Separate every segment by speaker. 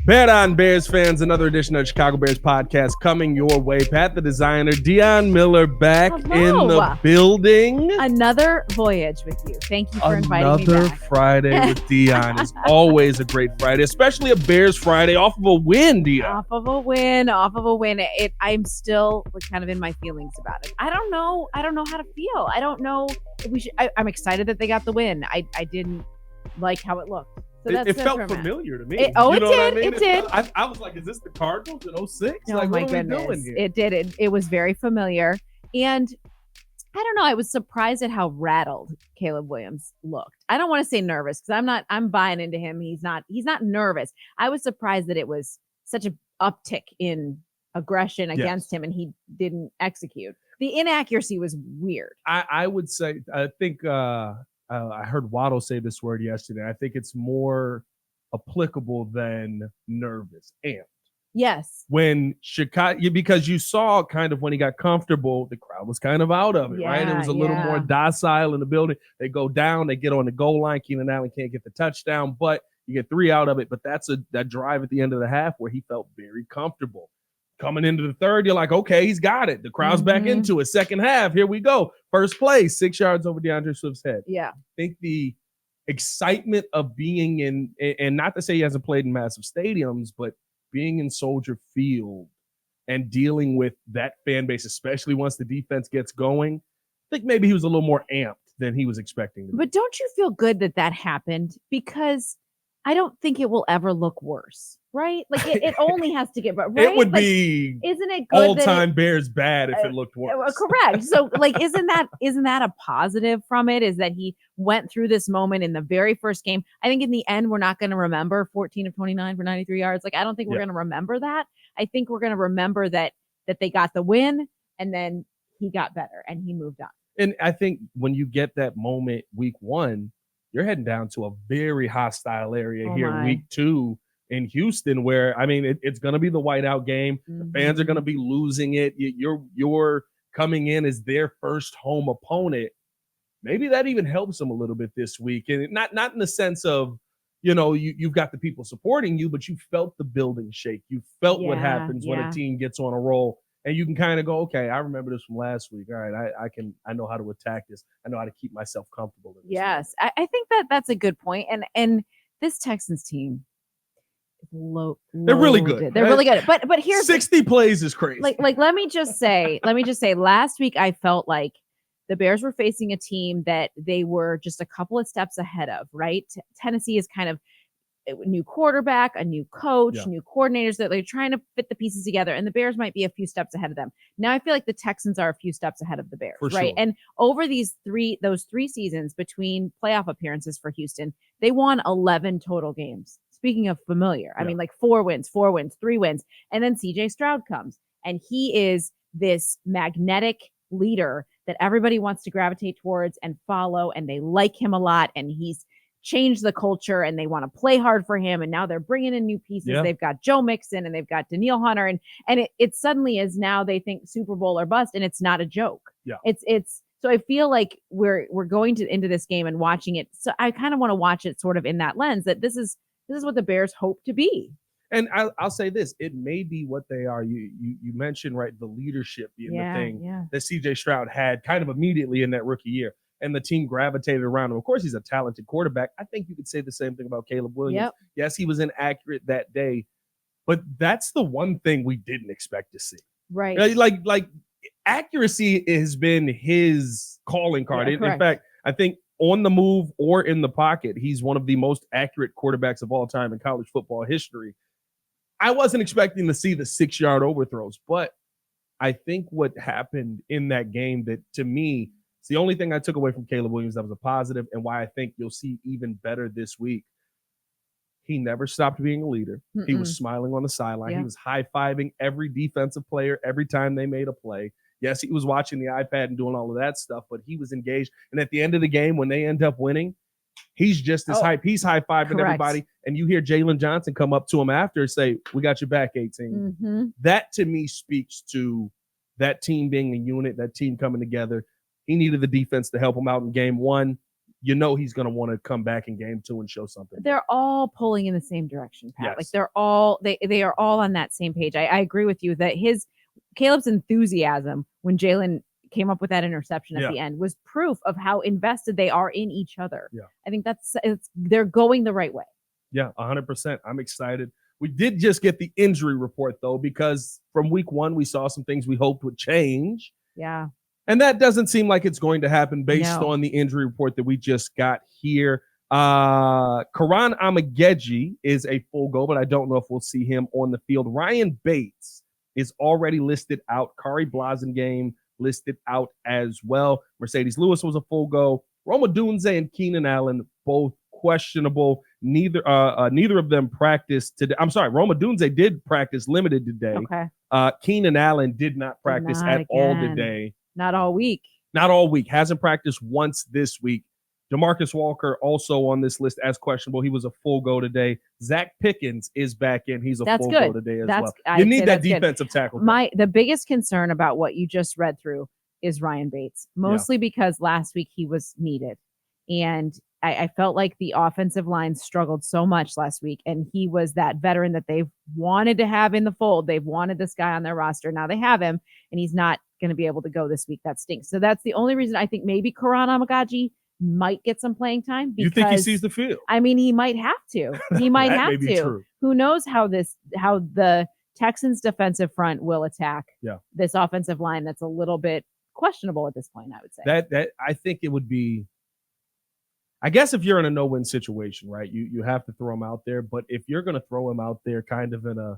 Speaker 1: Bet on Bears fans, another edition of the Chicago Bears podcast coming your way. Pat the designer, Dionne Miller back in the building.
Speaker 2: Another voyage with you. Thank you for inviting me back.
Speaker 1: Another Friday with Dionne is always a great Friday, especially a Bears Friday off of a win, Dionne.
Speaker 2: Off of a win. I'm still kind of in my feelings about it. I don't know how to feel. I don't know if we should. I'm excited that they got the win. I didn't like how it looked. So
Speaker 1: it felt familiar to me.
Speaker 2: It did.
Speaker 1: I was like, is this the Cardinals in 06?
Speaker 2: Oh,
Speaker 1: like,
Speaker 2: my
Speaker 1: what
Speaker 2: goodness.
Speaker 1: are we doing here?
Speaker 2: It did. It was very familiar. And I don't know. I was surprised at how rattled Caleb Williams looked. I don't want to say nervous because I'm buying into him. He's not nervous. I was surprised that it was such an uptick in aggression against him and he didn't execute. The inaccuracy was weird.
Speaker 1: I would say, I think, I heard Waddle say this word yesterday. I think it's more applicable than nervous. Amped.
Speaker 2: Yes.
Speaker 1: When Chicago, because you saw kind of when he got comfortable, the crowd was kind of out of it, right? It was a little more docile in the building. They go down, they get on the goal line. Keenan Allen can't get the touchdown, but you get 3 out of it. But that's that drive at the end of the half where he felt very comfortable. Coming into the third, you're like, okay, he's got it. The crowd's back into it. Second half, here we go. First play, 6 yards over DeAndre Swift's head.
Speaker 2: Yeah.
Speaker 1: I think the excitement of being in, and not to say he hasn't played in massive stadiums, but being in Soldier Field and dealing with that fan base, especially once the defense gets going, I think maybe he was a little more amped than he was expecting to be.
Speaker 2: But don't you feel good that happened? Because I don't think it will ever look worse, right? Like it only has to get better. Right?
Speaker 1: It would be,
Speaker 2: isn't it good
Speaker 1: all-time Bears bad if it looked worse?
Speaker 2: Correct. So, isn't that a positive from it? Is that he went through this moment in the very first game? I think in the end, we're not going to remember 14 of 29 for 93 yards. I don't think we're going to remember that. I think we're going to remember that they got the win and then he got better and he moved on.
Speaker 1: And I think when you get that moment week 1, you're heading down to a very hostile area week 2 in Houston, where, I mean, it's going to be the whiteout game. The fans are going to be losing it. You're coming in as their first home opponent. Maybe that even helps them a little bit this week. And not in the sense of, you've got the people supporting you, but you felt the building shake. You felt what happens when a team gets on a roll. And you can kind of go, okay, I remember this from last week. All right, I know how to attack this. I know how to keep myself comfortable in this.
Speaker 2: Yes, I think that's a good point. And this Texans team,
Speaker 1: they're really good.
Speaker 2: They're really good. But here's
Speaker 1: 60 plays is crazy.
Speaker 2: Like let me just say, last week I felt like the Bears were facing a team that they were just a couple of steps ahead of. Right, Tennessee is kind of a new quarterback, a new coach, new coordinators that they're trying to fit the pieces together. And the Bears might be a few steps ahead of them. Now I feel like the Texans are a few steps ahead of the Bears, right? Sure. And over those three seasons between playoff appearances for Houston, they won 11 total games. Speaking of familiar, I mean, like 4 wins, 3 wins. And then CJ Stroud comes and he is this magnetic leader that everybody wants to gravitate towards and follow. And they like him a lot. And he's changed the culture and they want to play hard for him. And now they're bringing in new pieces. Yeah. They've got Joe Mixon and they've got Danielle Hunter. And it suddenly is now they think Super Bowl or bust. And it's not a joke.
Speaker 1: Yeah.
Speaker 2: It's so I feel like we're going into this game and watching it. So I kind of want to watch it sort of in that lens that this is what the Bears hope to be.
Speaker 1: And I'll say this, it may be what they are. You mentioned, right, the leadership being the thing that CJ Stroud had kind of immediately in that rookie year. And the team gravitated around him. Of course, he's a talented quarterback. I think you could say the same thing about Caleb Williams.
Speaker 2: Yep.
Speaker 1: Yes, he was inaccurate that day, but that's the one thing we didn't expect to see.
Speaker 2: Right.
Speaker 1: Like accuracy has been his calling card. In fact, I think on the move or in the pocket, he's one of the most accurate quarterbacks of all time in college football history. I wasn't expecting to see the 6-yard overthrows, but I think what happened in that game that, to me, it's the only thing I took away from Caleb Williams that was a positive, and why I think you'll see even better this week. He never stopped being a leader. He was smiling on the sideline. He was high-fiving every defensive player every time they made a play. Yes, he was watching the iPad and doing all of that stuff, but he was engaged. And at the end of the game, when they end up winning, he's just as hype. He's high-fiving everybody. And you hear Jalen Johnson come up to him after and say, "We got your back, 18." That, to me, speaks to that team being a unit, that team coming together. He needed the defense to help him out in game 1. you know he's going to want to come back in game 2 and show something.
Speaker 2: They're all pulling in the same direction, Pat.
Speaker 1: Yes.
Speaker 2: Like they are all on that same page. I agree with you that Caleb's enthusiasm when Jalen came up with that interception at the end was proof of how invested they are in each other.
Speaker 1: Yeah.
Speaker 2: I think they're going the right way.
Speaker 1: Yeah, 100%. I'm excited. We did just get the injury report, though, because from week 1, we saw some things we hoped would change.
Speaker 2: Yeah.
Speaker 1: And that doesn't seem like it's going to happen based on the injury report that we just got here. Karan Amageji is a full go, but I don't know if we'll see him on the field. Ryan Bates is already listed out. Kari Blasingame listed out as well. Mercedes Lewis was a full go. Odunze and Keenan Allen both questionable. Neither of them practiced today. I'm sorry, Odunze did practice limited today.
Speaker 2: Okay.
Speaker 1: Keenan Allen did not practice at all today.
Speaker 2: Not all week.
Speaker 1: Not all week. Hasn't practiced once this week. DeMarcus Walker also on this list as questionable. He was a full go today. Zach Pickens is back in. He's a full go today as well. You need that defensive tackle.
Speaker 2: The biggest concern about what you just read through is Ryan Bates, mostly because last week he was needed. And I felt like the offensive line struggled so much last week, and he was that veteran that they've wanted to have in the fold. They've wanted this guy on their roster. Now they have him, and he's not going to be able to go this week. That stinks. So that's the only reason I think maybe Karan Amagaji might get some playing time. Because,
Speaker 1: you think he sees the field?
Speaker 2: I mean, he might have to. He might have to.
Speaker 1: True.
Speaker 2: Who knows how the Texans defensive front will attack this offensive line that's a little bit questionable at this point, I would say.
Speaker 1: That I think it would be, I guess if you're in a no-win situation, right, you have to throw him out there. But if you're going to throw him out there kind of in a,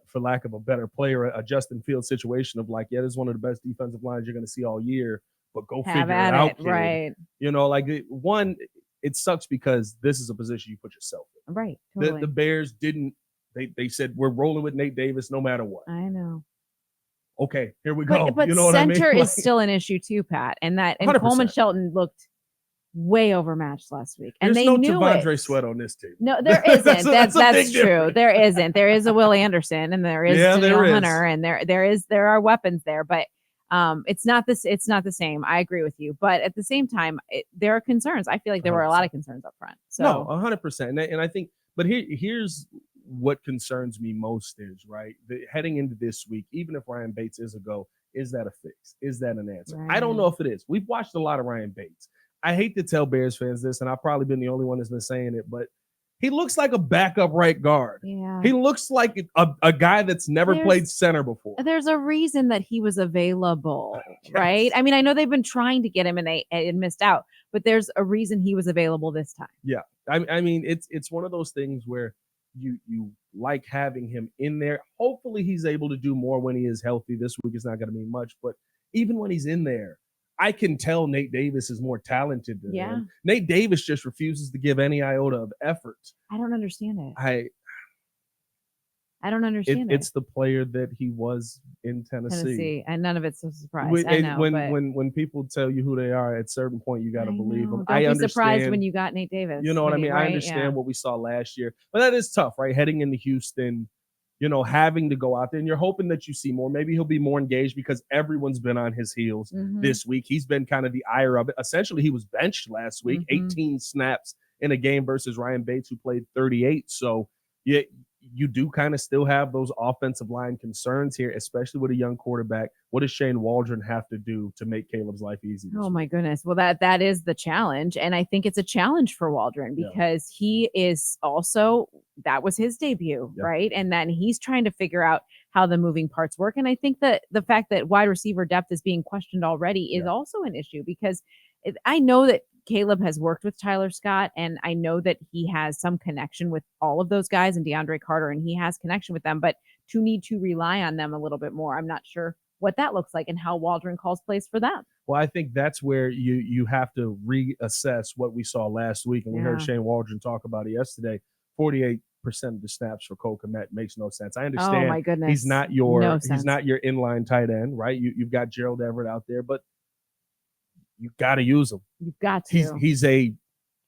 Speaker 1: for lack of a better player, a Justin Fields situation of like, this is one of the best defensive lines you're going to see all year, but go figure it out, kid.
Speaker 2: Right.
Speaker 1: You know, like it sucks because this is a position you put yourself in.
Speaker 2: Right. Totally.
Speaker 1: The Bears didn't, they said, we're rolling with Nate Davis no matter what.
Speaker 2: I know.
Speaker 1: Okay, here we go.
Speaker 2: But
Speaker 1: you know
Speaker 2: center
Speaker 1: what I mean?
Speaker 2: is still an issue too, Pat. And
Speaker 1: 100%.
Speaker 2: Coleman Shelton looked way overmatched last week. And
Speaker 1: There's
Speaker 2: they
Speaker 1: no
Speaker 2: knew
Speaker 1: T'Vondre
Speaker 2: it.
Speaker 1: Sweat on this team.
Speaker 2: No, there isn't. that's true.
Speaker 1: Difference.
Speaker 2: There isn't. There is a Will Anderson, and there is Daniel Hunter, and there are weapons there. But it's not the same. I agree with you. But at the same time, there are concerns. I feel like there 100%. Were a lot of concerns up front. So
Speaker 1: no, 100%. And I think, but here's what concerns me most is, right, heading into this week, even if Ryan Bates is a go, is that a fix? Is that an answer? Right. I don't know if it is. We've watched a lot of Ryan Bates. I hate to tell Bears fans this, and I've probably been the only one that's been saying it, but he looks like a backup right guard.
Speaker 2: Yeah.
Speaker 1: He looks like a guy that's never played center before.
Speaker 2: There's a reason that he was available, right? I mean, I know they've been trying to get him and they missed out, but there's a reason he was available this time.
Speaker 1: Yeah. I mean, it's one of those things where you like having him in there. Hopefully he's able to do more when he is healthy. This week is not going to mean much, but even when he's in there, I can tell Nate Davis is more talented than him. Nate Davis just refuses to give any iota of effort.
Speaker 2: I don't understand it.
Speaker 1: I
Speaker 2: don't understand it.
Speaker 1: It's the player that he was in Tennessee.
Speaker 2: And none of it's a surprise. I know,
Speaker 1: when people tell you who they are, at a certain point, you got to believe them.
Speaker 2: Don't be surprised when you got Nate Davis.
Speaker 1: You know what I mean? Right? I understand what we saw last year. But that is tough, right? Heading into Houston, having to go out there, and you're hoping that you see more. Maybe he'll be more engaged because everyone's been on his heels this week. He's been kind of the ire of it. Essentially, he was benched last week, 18 snaps in a game versus Ryan Bates, who played 38. So, you do kind of still have those offensive line concerns here, especially with a young quarterback. What does Shane Waldron have to do to make Caleb's life easy?
Speaker 2: Oh my goodness. Well, that is the challenge. And I think it's a challenge for Waldron because he is also, that was his debut, right? And then he's trying to figure out how the moving parts work. And I think that the fact that wide receiver depth is being questioned already is also an issue because I know that Caleb has worked with Tyler Scott, and I know that he has some connection with all of those guys and DeAndre Carter, and he has connection with them, but to need to rely on them a little bit more. I'm not sure what that looks like and how Waldron calls plays for them.
Speaker 1: Well, I think that's where you have to reassess what we saw last week, and we heard Shane Waldron talk about it yesterday. 48% of the snaps for Cole Kmet makes no sense. I understand.
Speaker 2: Oh my goodness.
Speaker 1: He's not your inline tight end, right? You've got Gerald Everett out there, but you've got to use him.
Speaker 2: You've got to.
Speaker 1: He's a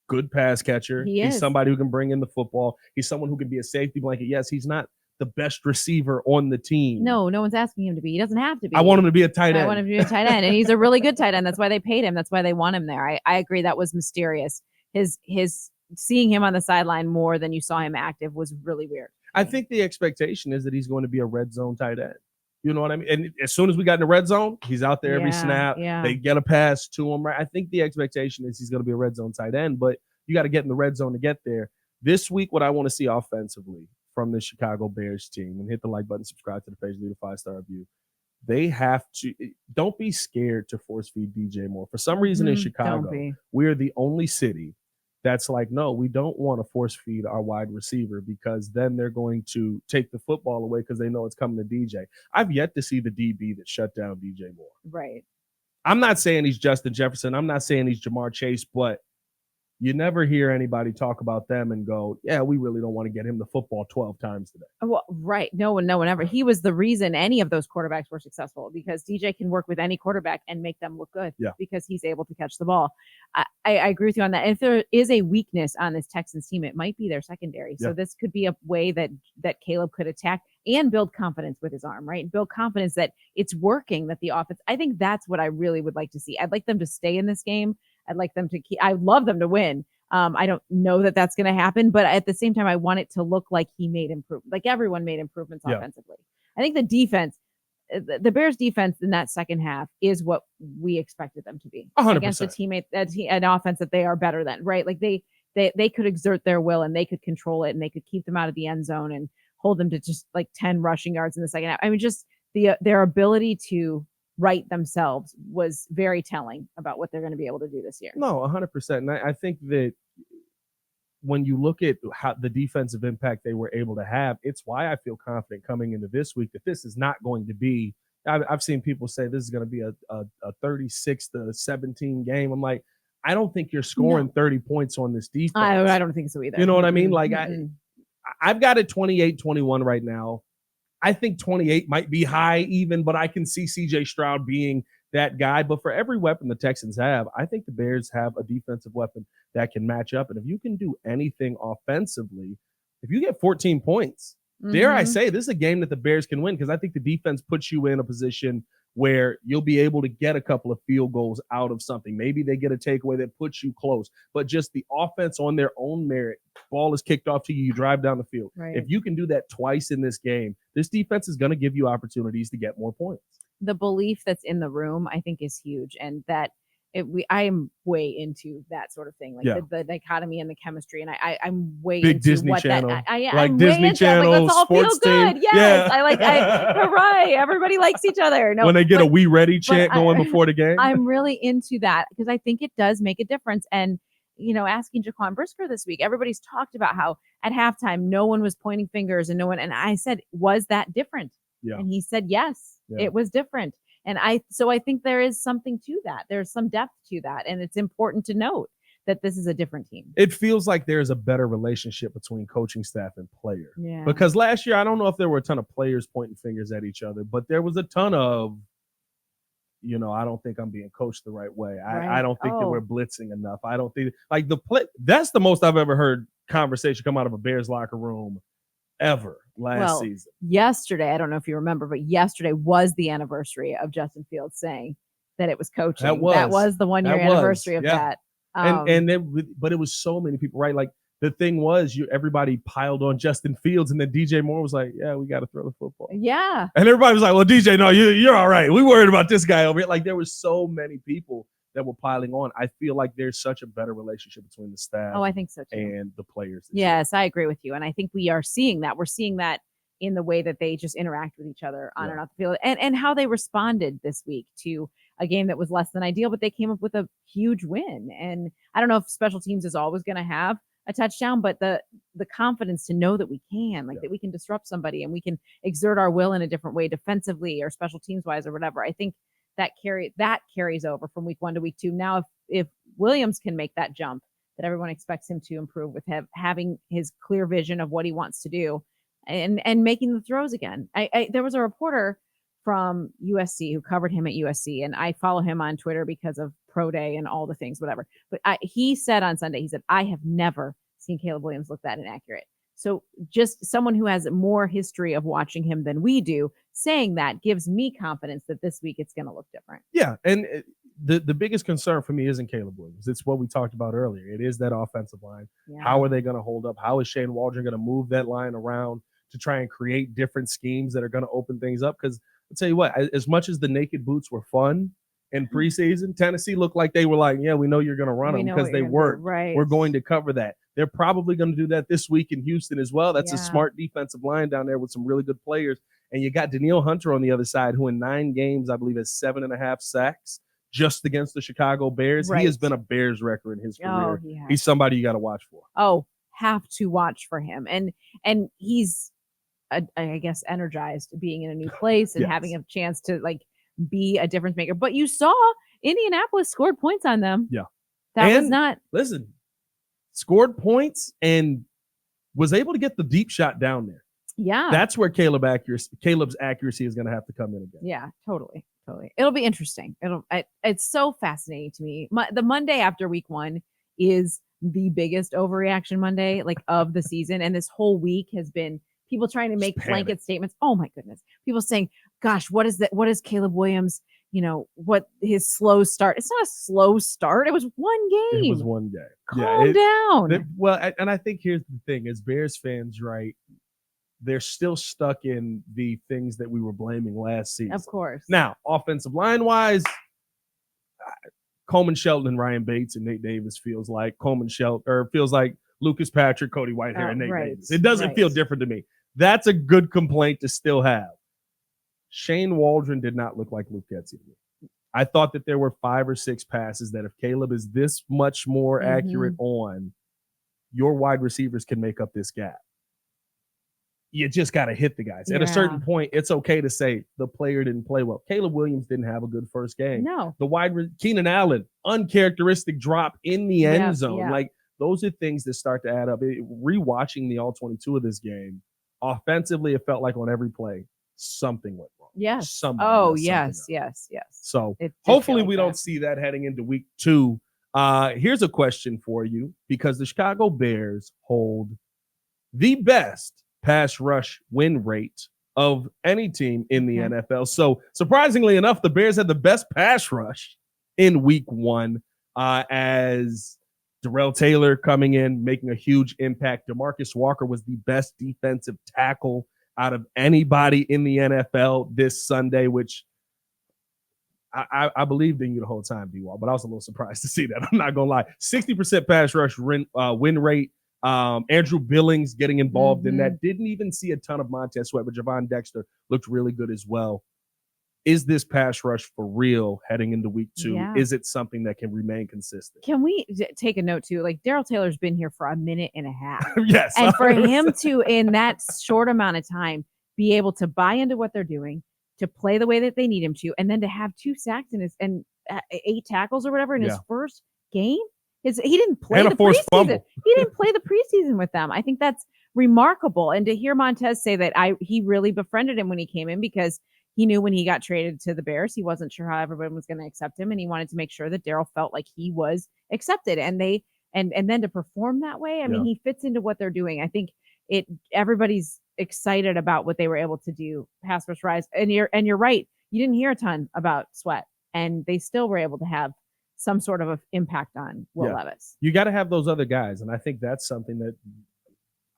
Speaker 1: good pass catcher.
Speaker 2: He's
Speaker 1: somebody who can bring in the football. He's someone who can be a safety blanket. Yes, he's not the best receiver on the team.
Speaker 2: No one's asking him to be. He doesn't have to be.
Speaker 1: I want him to be a tight end.
Speaker 2: I want him to be a tight end, and he's a really good tight end. That's why they paid him. That's why they want him there. I agree. That was mysterious. His seeing him on the sideline more than you saw him active was really weird.
Speaker 1: I think the expectation is that he's going to be a red zone tight end. You know what I mean? And as soon as we got in the red zone, he's out there every snap.
Speaker 2: Yeah.
Speaker 1: They get a pass to him, right? I think the expectation is he's going to be a red zone tight end, but you got to get in the red zone to get there. This week, what I want to see offensively from the Chicago Bears team, and hit the like button, subscribe to the page, leave a 5-star review. They have to – don't be scared to force feed DJ Moore. For some reason in Chicago, we're the only city that's like, no, we don't want to force feed our wide receiver because then they're going to take the football away because they know it's coming to DJ. I've yet to see the DB that shut down DJ Moore.
Speaker 2: Right.
Speaker 1: I'm not saying he's Justin Jefferson. I'm not saying he's Jamar Chase, but you never hear anybody talk about them and go, yeah, we really don't want to get him the football 12 times today.
Speaker 2: Well, right. No one ever. He was the reason any of those quarterbacks were successful because DJ can work with any quarterback and make them look good because he's able to catch the ball. I agree with you on that. And if there is a weakness on this Texans team, it might be their secondary. So this could be a way that Caleb could attack and build confidence with his arm, right? Build confidence that it's working, that the offense, I think that's what I really would like to see. I'd like them to stay in this game. I'd like them to I'd love them to win. I don't know that that's going to happen, but at the same time, I want it to look like he made improvements, like everyone made improvements offensively. I think the defense, the Bears defense in that second half is what we expected them to be
Speaker 1: 100%.
Speaker 2: Against a teammate, an offense that they are better than, right? Like they could exert their will and they could control it and they could keep them out of the end zone and hold them to just like 10 rushing yards in the second half. I mean, just their ability to right themselves was very telling about what they're going to be able to do this year.
Speaker 1: No, 100%. And I think that when you look at how the defensive impact they were able to have, it's why I feel confident coming into this week that this is not going to be, I've seen people say this is going to be a 36-17 game. I'm like, I don't think you're scoring 30 points on this defense.
Speaker 2: I don't think so either.
Speaker 1: You know what I mean? Like I've got it 28-21 right now. I think 28 might be high even, but I can see CJ Stroud being that guy. But for every weapon the Texans have, I think the Bears have a defensive weapon that can match up. And if you can do anything offensively, if you get 14 points, dare I say, this is a game that the Bears can win because I think the defense puts you in a position where you'll be able to get a couple of field goals out of something. Maybe they get a takeaway that puts you close, but just the offense on their own merit, ball is kicked off to you, you drive down the field.
Speaker 2: Right.
Speaker 1: If you can do that twice in this game, this defense is going to give you opportunities to get more points.
Speaker 2: The belief that's in the room, I think, is huge. And that I am way into that sort of thing, like the dichotomy and the chemistry. And I'm way
Speaker 1: big
Speaker 2: into
Speaker 1: Disney
Speaker 2: what
Speaker 1: Channel.
Speaker 2: I'm
Speaker 1: Disney
Speaker 2: way into
Speaker 1: Channel,
Speaker 2: that. Like, let's all
Speaker 1: sports
Speaker 2: feel good.
Speaker 1: team.
Speaker 2: Yes. Hooray. Everybody likes each other. No,
Speaker 1: when they get a "We Ready" chant going before the game.
Speaker 2: I'm really into that because I think it does make a difference. And, asking Jaquan Brisker this week, everybody's talked about how at halftime, no one was pointing fingers and I said, was that different?
Speaker 1: Yeah.
Speaker 2: And he said, yes, it was different. And I think there is something to that. There's some depth to that. And it's important to note that this is a different team.
Speaker 1: It feels like there's a better relationship between coaching staff and player.
Speaker 2: Yeah.
Speaker 1: Because last year, I don't know if there were a ton of players pointing fingers at each other, but there was a ton of, I don't think I'm being coached the right way. I don't think that we're blitzing enough. I don't think that's the most I've ever heard conversation come out of a Bears locker room ever last season.
Speaker 2: Yesterday, I don't know if you remember, but yesterday was the anniversary of Justin Fields saying that it was coaching. That was the 1 year anniversary of that.
Speaker 1: But it was so many people, right? Like the thing was, everybody piled on Justin Fields, and then DJ Moore was like, "Yeah, we got to throw the football."
Speaker 2: Yeah,
Speaker 1: and everybody was like, "Well, DJ, no, you're all right. We worried about this guy over here." Like there was so many people that were piling on. I feel like there's such a better relationship between the staff.
Speaker 2: Oh, I think so too.
Speaker 1: And the players.
Speaker 2: Yes, I agree with you. And I think we are seeing that. We're seeing that in the way that they just interact with each other on and off the field and how they responded this week to a game that was less than ideal, but they came up with a huge win. And I don't know if special teams is always going to have a touchdown, but the confidence to know that we can, that we can disrupt somebody and we can exert our will in a different way defensively or special teams wise or whatever. I think that carries over from week 1 to week 2. Now, if Williams can make that jump that everyone expects him to improve with having his clear vision of what he wants to do and making the throws again. There was a reporter from USC who covered him at USC, and I follow him on Twitter because of Pro Day and all the things, whatever. But he said on Sunday, he said, I have never seen Caleb Williams look that inaccurate. So just someone who has more history of watching him than we do, saying that gives me confidence that this week it's going to look different.
Speaker 1: Yeah, and the biggest concern for me isn't Caleb Williams. It's what we talked about earlier. It is that offensive line. Yeah. How are they going to hold up? How is Shane Waldron going to move that line around to try and create different schemes that are going to open things up? Because I'll tell you what, as much as the naked boots were fun in preseason, Tennessee looked like they were like, yeah, we know you're going to run them because they weren't.
Speaker 2: Right.
Speaker 1: We're going to cover that. They're probably going to do that this week in Houston as well. That's a smart defensive line down there with some really good players. And you got Danielle Hunter on the other side, who in 9 games, I believe, has 7.5 sacks just against the Chicago Bears. Right. He has been a Bears record in his career. He's somebody you got to watch for.
Speaker 2: Oh, have to watch for him. And he's, I guess, energized being in a new place and having a chance to like be a difference maker. But you saw Indianapolis scored points on them.
Speaker 1: Yeah.
Speaker 2: That was not.
Speaker 1: Listen, scored points and was able to get the deep shot down there.
Speaker 2: Yeah.
Speaker 1: That's where Caleb's accuracy is going to have to come in again.
Speaker 2: Yeah, totally. It'll be interesting. It's so fascinating to me. The Monday after week 1 is the biggest overreaction Monday of the season. And this whole week has been people trying to make blanket statements. Oh my goodness. People saying, gosh, what is that? What is Caleb Williams? What his slow start? It's not a slow start. It was one game.
Speaker 1: It was one game.
Speaker 2: Calm down.
Speaker 1: And I think here's the thing: as Bears fans, right? They're still stuck in the things that we were blaming last season.
Speaker 2: Of course.
Speaker 1: Now, offensive line wise, Coleman Shelton and Ryan Bates and Nate Davis feels like Lucas Patrick, Cody Whitehair, and Nate Davis. It doesn't feel different to me. That's a good complaint to still have. Shane Waldron did not look like Luke Getsy. I thought that there were 5 or 6 passes that if Caleb is this much more accurate on, your wide receivers can make up this gap. You just got to hit the guys. At a certain point, it's okay to say the player didn't play well. Caleb Williams didn't have a good first game.
Speaker 2: No.
Speaker 1: Keenan Allen, uncharacteristic drop in the end zone. Yeah. Like, those are things that start to add up. Rewatching the all-22 of this game, offensively, it felt like on every play, something went wrong.
Speaker 2: Yes. Yes.
Speaker 1: So hopefully we don't see that heading into week 2. Here's a question for you, because the Chicago Bears hold the best pass rush win rate of any team in the NFL. So surprisingly enough, the Bears had the best pass rush in week 1 as Darrell Taylor coming in, making a huge impact. DeMarcus Walker was the best defensive tackle out of anybody in the NFL this Sunday, which I believed in you the whole time, D-Wall, but I was a little surprised to see that. I'm not going to lie. 60% pass rush win rate. Andrew Billings getting involved in that. Didn't even see a ton of Montez Sweat, but Javon Dexter looked really good as well. Is this pass rush for real heading into week 2? Yeah. Is it something that can remain consistent?
Speaker 2: Can we take a note too? Like, Darrell Taylor's been here for a minute and a half.
Speaker 1: Yes.
Speaker 2: And for him to, in that short amount of time, be able to buy into what they're doing, to play the way that they need him to, and then to have 2 sacks and 8 tackles or whatever in his first game. He didn't play the preseason. Fumble. He didn't play the preseason with them. I think that's remarkable. And to hear Montez say that he really befriended him when he came in, because he knew when he got traded to the Bears, he wasn't sure how everyone was going to accept him, and he wanted to make sure that Darrell felt like he was accepted. And then to perform that way, I mean, he fits into what they're doing. I think everybody's excited about what they were able to do, pass rush rise. And you're right. You didn't hear a ton about Sweat, and they still were able to have some sort of impact on Will Levis.
Speaker 1: You got to have those other guys, and I think that's something that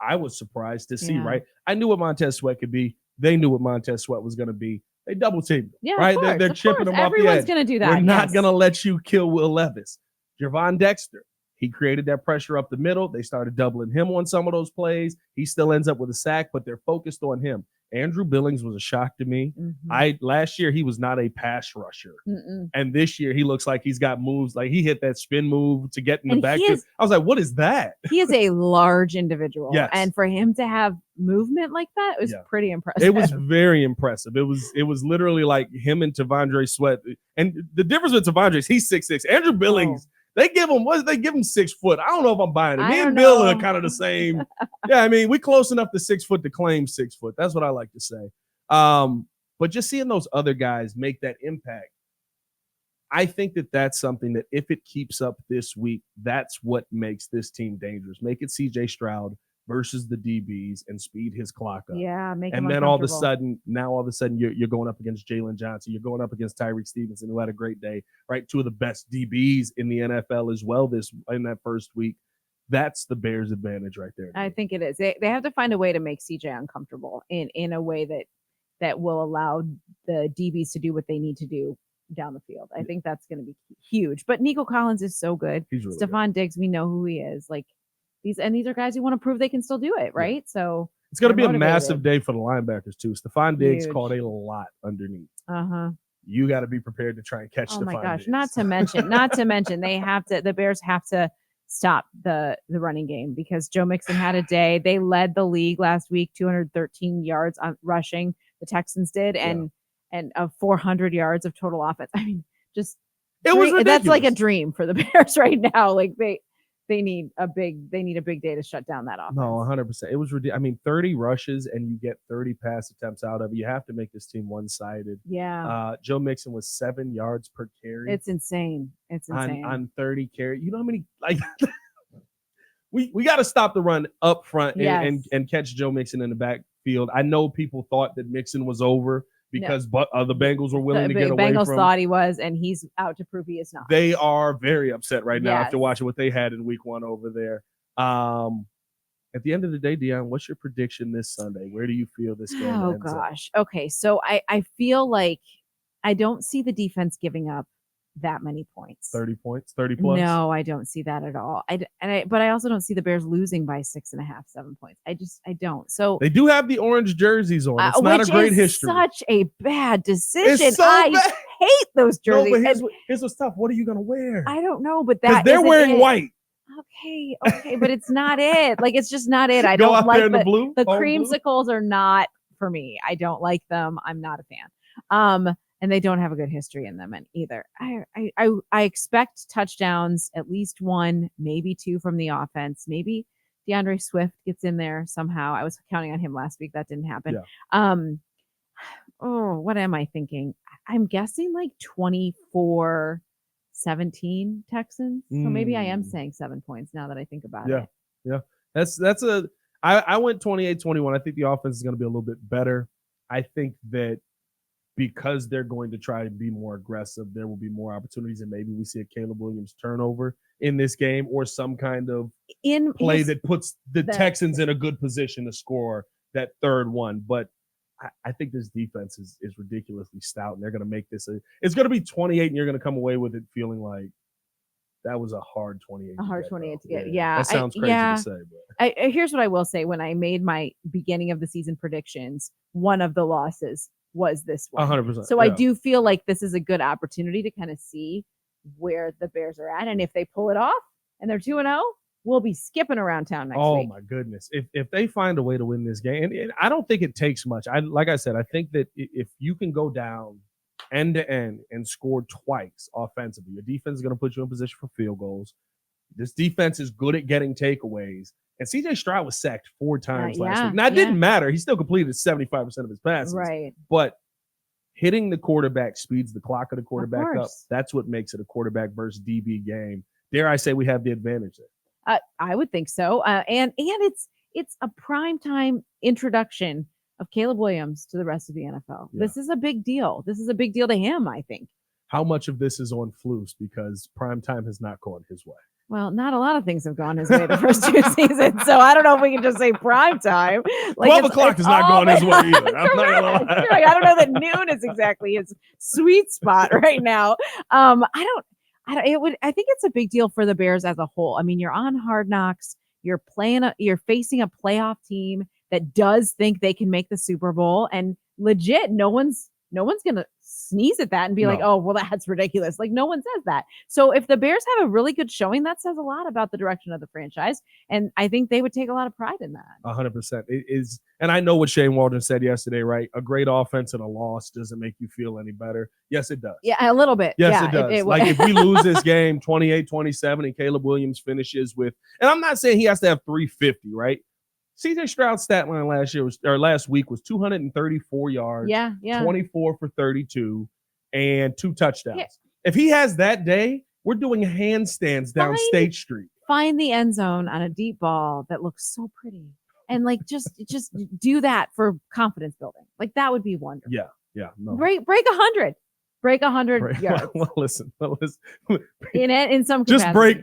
Speaker 1: I was surprised to see, right? I knew what Montez Sweat could be. They knew what Montez Sweat was going to be. They double teamed him, right? They're chipping him off the edge.
Speaker 2: Everyone's going to do that.
Speaker 1: We're not going to let you kill Will Levis. Javon Dexter, he created that pressure up the middle. They started doubling him on some of those plays. He still ends up with a sack, but they're focused on him. Andrew Billings was a shock to me. Last year, he was not a pass rusher. And this year, he looks like he's got moves. Like, he hit that spin move to get in the back. I was like, what is that?
Speaker 2: He is a large individual. Yes. And for him to have movement like that was pretty impressive.
Speaker 1: It was very impressive. It was literally like him and Tavondre Sweat. And the difference with Tavondre is he's 6'6". Andrew Billings, they give him 6 foot. I don't know if I'm buying it. Me and Bill are kind of the same. Yeah, I mean, we close enough to 6 foot to claim 6 foot. That's what I like to say. But just seeing those other guys make that impact, I think that that's something that if it keeps up this week, that's what makes this team dangerous. Make it CJ Stroud. versus the DBs and speed his clock up.
Speaker 2: Yeah,
Speaker 1: and then all of a sudden, you're going up against Jalen Johnson. You're going up against Tyreek Stevenson, who had a great day, right? Two of the best DBs in the NFL as well in that first week. That's the Bears' advantage right there.
Speaker 2: I think it is. They have to find a way to make CJ uncomfortable in a way that will allow the DBs to do what they need to do down the field. I think that's going to be huge. But Nico Collins is so good.
Speaker 1: He's really
Speaker 2: Stephon
Speaker 1: good.
Speaker 2: Diggs, we know who he is. Like these are guys who want to prove they can still do it, right? Yeah. So
Speaker 1: it's going to be a massive day for the linebackers too. Stephon Diggs caught a lot underneath. You got to be prepared to try and catch Stephon Diggs. Oh my gosh!
Speaker 2: Not to mention, the Bears have to stop the running game because Joe Mixon had a day. They led the league last week, 213 yards on rushing. The Texans did, and of 400 yards of total offense. I mean,
Speaker 1: was ridiculous.
Speaker 2: That's like a dream for the Bears right now. Like they need a big day to shut down that offense.
Speaker 1: No, 100%. It was ridiculous. I mean, 30 rushes and you get 30 pass attempts out of it. You have to make this team one-sided.
Speaker 2: Yeah.
Speaker 1: Joe Mixon was 7 yards per carry.
Speaker 2: It's insane.
Speaker 1: On 30 carry. You know how many we got to stop the run up front and catch Joe Mixon in the backfield. I know people thought that Mixon was over because the Bengals were willing to get away from him.
Speaker 2: The Bengals thought he was, and he's out to prove he is not.
Speaker 1: They are very upset right now after watching what they had in week 1 over there. At the end of the day, Dionne, what's your prediction this Sunday? Where do you feel this game ends
Speaker 2: gosh. Up? Okay, so I feel like I don't see the defense giving up that many points.
Speaker 1: 30 points? 30 plus?
Speaker 2: No, I don't see that at all. But I also don't see the Bears losing by 6.5, 7 points. I don't. So
Speaker 1: they do have the orange jerseys on. It's not a great history.
Speaker 2: Such a bad decision.
Speaker 1: It's so bad.
Speaker 2: Hate those jerseys.
Speaker 1: No, but here's what's tough. What are you gonna wear?
Speaker 2: I don't know, but that
Speaker 1: they're wearing white.
Speaker 2: Okay, but it's not it. Like it's just not it. I
Speaker 1: Go
Speaker 2: don't
Speaker 1: out
Speaker 2: like
Speaker 1: there in the blue.
Speaker 2: The creamsicles are not for me. I don't like them. I'm not a fan. And they don't have a good history in them either. I expect touchdowns, at least 1, maybe 2 from the offense. Maybe DeAndre Swift gets in there somehow. I was counting on him last week. That didn't happen. Yeah. What am I thinking? I'm guessing like 24-17 Texans. So maybe I am saying 7 points now that I think about it.
Speaker 1: Yeah. I went 28-21. I think the offense is going to be a little bit better. I think that because they're going to try to be more aggressive, there will be more opportunities, and maybe we see a Caleb Williams turnover in this game or some kind of play that puts the Texans in a good position to score that third one. But I think this defense is ridiculously stout, and they're going to make this it's going to be 28, and you're going to come away with it feeling like that was a hard 28.
Speaker 2: A hard 28 to get. Yeah.
Speaker 1: That sounds crazy to say. But
Speaker 2: here's what I will say. When I made my beginning of the season predictions, one of the losses was this one.
Speaker 1: 100%.
Speaker 2: So I do feel like this is a good opportunity to kind of see where the Bears are at. And if they pull it off and they're 2-0, we'll be skipping around town next week.
Speaker 1: Oh my goodness. If they find a way to win this game, and I don't think it takes much. Like I said, I think that if you can go down end to end and score twice offensively, your defense is going to put you in position for field goals. This defense is good at getting takeaways. And CJ Stroud was sacked 4 times last week. Now, it didn't matter. He still completed 75% of his passes.
Speaker 2: Right.
Speaker 1: But hitting the quarterback speeds the clock of the quarterback up. That's what makes it a quarterback versus DB game. Dare I say we have the advantage there?
Speaker 2: I would think so. And it's a primetime introduction of Caleb Williams to the rest of the NFL. Yeah. This is a big deal. This is a big deal to him, I think.
Speaker 1: How much of this is on Flus because primetime has not gone his way?
Speaker 2: Well, not a lot of things have gone his way the first 2 seasons, so I don't know if we can just say prime time.
Speaker 1: Like 12 o'clock has not gone his way either. I'm not gonna lie.
Speaker 2: I don't know that noon is exactly his sweet spot right now. I think it's a big deal for the Bears as a whole. I mean, you're on Hard Knocks. You're facing a playoff team that does think they can make the Super Bowl, and legit, no one's gonna sneeze at that and be like, oh, well, that's ridiculous. Like, no one says that. So if the Bears have a really good showing, that says a lot about the direction of the franchise. And I think they would take a lot of pride in that.
Speaker 1: 100%. It is. And I know what Shane Waldron said yesterday, right? A great offense and a loss doesn't make you feel any better. Yes, it does.
Speaker 2: Yeah, a little bit.
Speaker 1: Yes, it does. Like if we lose this game 28-27 and Caleb Williams finishes with, and I'm not saying he has to have 350, right? CJ Stroud's stat line last week was 234 yards, 24 for 32, and 2 touchdowns. Yeah. If he has that day, we're doing handstands down State Street.
Speaker 2: find the end zone on a deep ball that looks so pretty. And like just do that for confidence building. Like that would be wonderful.
Speaker 1: Yeah. No.
Speaker 2: Break 100. Break 100 yards.
Speaker 1: Well, listen.
Speaker 2: In some
Speaker 1: just
Speaker 2: capacity.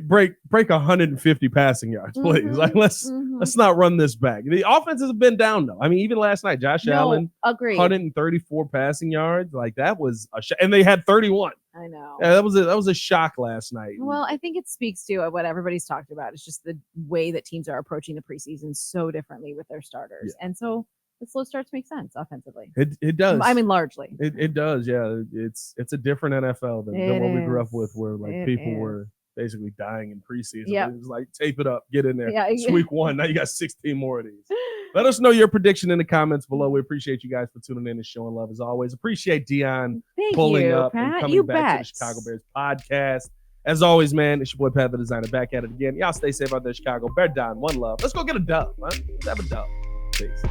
Speaker 1: break 150 passing yards, please. Like let's not run this back. The offenses have been down though. I mean, even last night, Josh Allen,
Speaker 2: agreed.
Speaker 1: 134 passing yards. Like that was and they had 31.
Speaker 2: I know.
Speaker 1: Yeah, that was a shock last night.
Speaker 2: Well, I think it speaks to what everybody's talked about. It's just the way that teams are approaching the preseason so differently with their starters, and so the slow starts make sense offensively.
Speaker 1: It does.
Speaker 2: I mean, largely.
Speaker 1: It does. Yeah, it's a different NFL than what we grew up with, where like people were basically dying in preseason.
Speaker 2: Yep.
Speaker 1: It was like tape it up, get in there.
Speaker 2: Yeah.
Speaker 1: It's week 1. Now you got 16 more of these. Let us know your prediction in the comments below. We appreciate you guys for tuning in and showing love as always. Appreciate Dionne pulling up
Speaker 2: Pat.
Speaker 1: and coming back to the Chicago Bears podcast. As always, man, it's your boy Pat the Designer back at it again. Y'all stay safe out there, Chicago. Bear down. One love. Let's go get a dub, man. Let's have a dub. Peace.